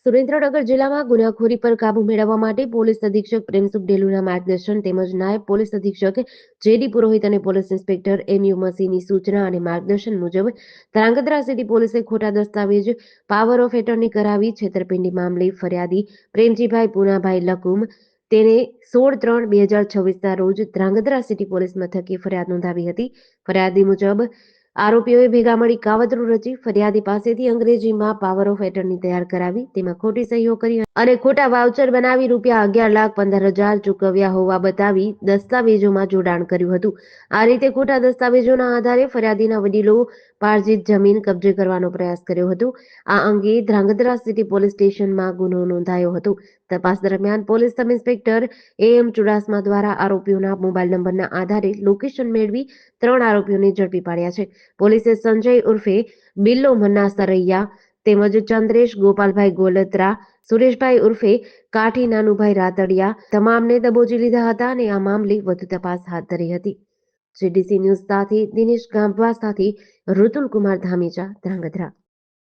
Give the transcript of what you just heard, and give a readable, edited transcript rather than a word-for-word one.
સુરેન્દ્રનગર જિલ્લામાં ગુનાખોરી પર કાબુ મેળવવા માટે પોલીસ અધિક્ષક પ્રેમસુખ ડેલુના માર્ગદર્શન તેમજ નાયબ પોલીસ અધિક્ષક જેડી પુરોહિત અને પોલીસ ઇન્સ્પેક્ટર એમયુ મસીની સૂચના અને માર્ગદર્શન મુજબ ધ્રાંગધ્રા સિટી પોલીસે ખોટા દસ્તાવેજ પાવર ઓફ એટર્ની કરાવી છેતરપિંડી મામલે ફરિયાદી પ્રેમજીભાઈ પૂનાભાઈ લકુમ તેને 16/3/2026ના રોજ ધ્રાંગધ્રા સિટી પોલીસ મથકે ફરિયાદ નોંધાવી હતી. ફરિયાદી મુજબ આરોપીઓએ ભેગા મળી કાવતરું રચી ફરિયાદી પાસેથી અંગ્રેજીમાં પાવર ઓફ એટર્ની તૈયાર કરાવી તેમાં ખોટી સહીઓ કરી અને ખોટા વાઉચર બનાવી રૂપિયા 11,15,000 ચૂકવ્યા હોવા બતાવી દસ્તાવેજોમાં જોડાણ કર્યું હતું. આ રીતે ખોટા દસ્તાવેજોના આધારે ફરિયાદીના વડીલો પાર્જિત જમીન કબજે કરવાનો પ્રયાસ કર્યો હતો. આ અંગે ધ્રાંગધ્રા સિટી પોલીસ સ્ટેશનમાં ગુનો નોંધાયો હતો. તપાસ દરમિયાન police sub inspector M Chudasama દ્વારા આરોપીઓના મોબાઈલ નંબરના આધારે લોકેશન મેળવી 3 આરોપીઓને ઝડપી પાડ્યા છે. પોલીસે સંજય ઉર્ફે બિલ્લો મન્ના સરૈયા તેમજ ચંદ્રેશ ગોપાલભાઈ ગોલત્રા, સુરેશભાઈ ઉર્ફે કાઠી નાનુભાઈ રાતડિયા તમામને દબોચી લીધા હતા અને આ મામલે વધુ તપાસ હાથ ધરી હતી. જીડીસી ન્યૂઝ સાથે દિનેશ ગાંભવા સાથે ઋતુલ કુમાર ધામેચા, ધ્રાંગધ્રા.